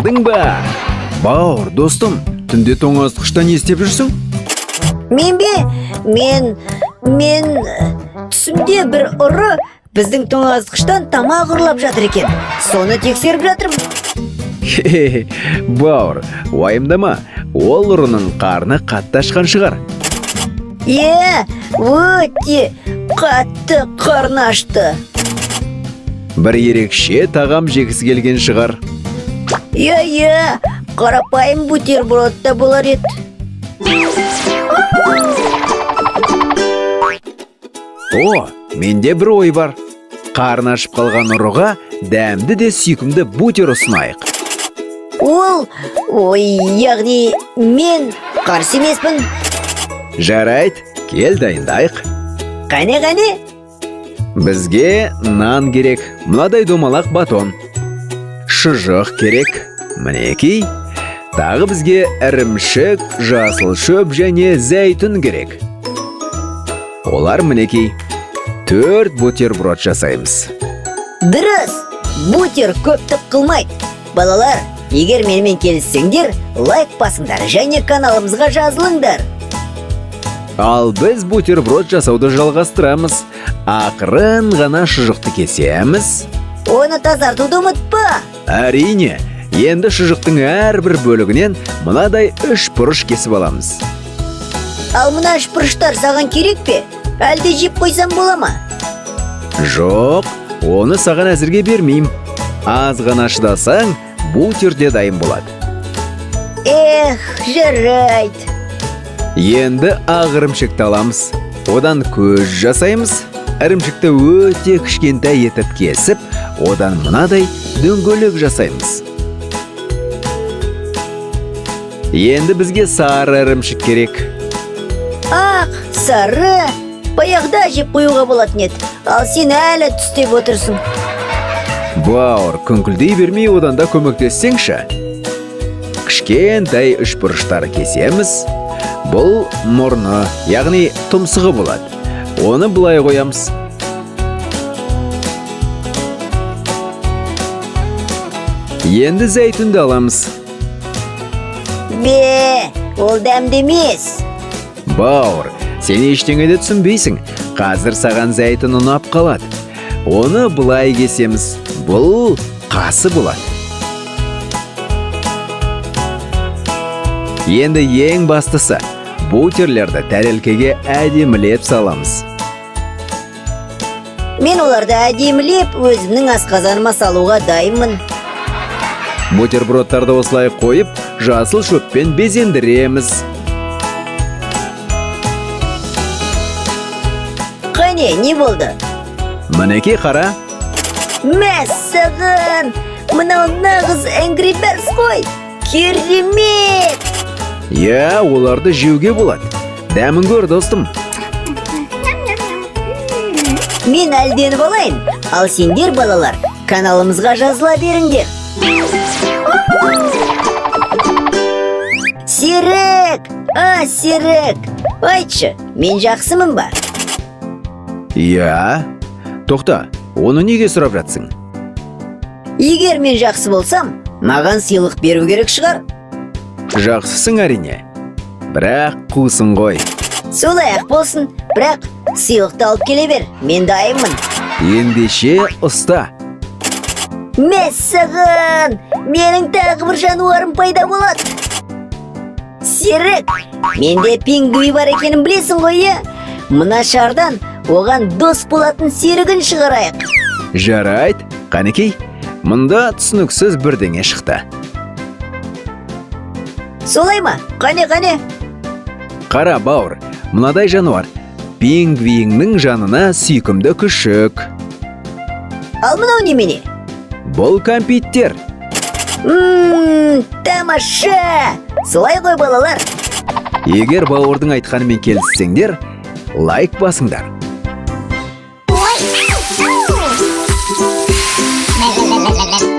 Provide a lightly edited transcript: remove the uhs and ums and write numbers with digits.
Аңғардың ба? Бауыр, достым, түнде тоңазытқышта не істеп жүрсің? Мен бе? Мен түсімде бір ұры біздің тоңазытқыштан тамақ ұрлап жатыр екен. Соны тексеріп жатырмын. Бауыр, уайымдама, ол ұрының қарны қатты ашқан шығар. Өте қатты қарны ашты. Бір ерекше тағам жегісі келген шығар. Қарапайым бутерброд та болар еді. Менде бір ой бар. Қарны ашып қалған ұрыға дәмді де сүйкімді бутер ұсынайық. Яғни мен қарсы емеспін. Жарайды, кел дайындайық. Қане? Бізге нан керек, мынадай домалақ батон. Шұжық керек, мінекей. Тағы бізге ірімшік, жасыл шөп және зәйтүн керек. Олар мінекей. 4 бутерброд жасаймыз. Дұрыс, бутер көптік қылмайды. Балалар, егер менімен келіссеңдер, лайк басыңдар және каналымызға жазылыңдар. Ал біз бутерброд жасауды жалғастырамыз. Ақырын ғана шұжықты кесеміз. Оны тазартуды ұмытпа. Әрине, енді шұжықтың әрбір бөлігінен мынадай 3 бұрыш кесіп аламыз. Ал мына 3 бұрыштар саған керек пе? Әлде жеп қойсам бола ма? Жоқ, оны саған әзірге бермеймін. Аз ғана шыдасаң, бутер де дайын болады. Жарайды. Енді ақ ірімшікті аламыз. Одан көз жасаймыз. Ірімшікті өте кішкентай етіп кесіп, одан мынадай дөңгелек жасаймыз. Енді бізге сары ірімшік керек. Ақ, сары, баяғыда жеп қоюға болатын еді. Ал сен әлі түстеп отырсың. Бауыр, күңкілдей бермей одан да көмектессеңші. Кішкентай 3 бұрыштар кесеміз. Бұл мұрны, яғни тұмсығы болады. Оны бұлай қоямыз. Енді зәйтүнді аламыз. Ол дәмді емес. Бауыр, сен ештеңеде түсінбейсің. Қазір саған зәйтүн ұнап қалады. Оны бұлай кесеміз. Бұл қасы болады. Енді ең бастысы, бутерлерді тәрелкеге әдемілеп саламыз. Мен оларды әдемілеп өзімнің асқазаныма салуға дайынмын. Бутербродтарды осылай қойып, жасыл шөппен безендіреміз. Қане, не болды? Мінекей қара. Мәссаған! Мынау нағыз Angry Birds қой! Керемет! Оларды жеуге болады. Дәмін көр, достым. Мен әлденіп алайын, ал сендер балалар каналымызға жазыла беріңдер. Серік! Серік! Айтшы, мен жақсымын ба? Тоқта, оны неге сұрап жатсың? Егер мен жақсы болсам, маған сыйлық беру керек шығар. Жақсысың әрине. Бірақ қусын ғой. Солай ақ болсын, бірақ сыйлықты алып келе бер, мен дайынмын. Ендеше ұста. Мәссаған! Менің тағы бір жануарым пайда болады. Серік, менде пингвин бар екенін білесің ғой, Мына шардан оған дос болатын серігін шығарайық. Жарайды, қанекей. Мұнда түсініксіз бірдеңе шықты. Солай ма? Қане? Қара, бауыр, мынадай жануар. Пингвиннің жанына сүйкімді күшік. Ал мынау немене? Бұл компьютер. Тамаша! Солай ғой балалар. Егер бауырдың айтқанымен келіссеңдер, лайк басыңдар. La la la la la.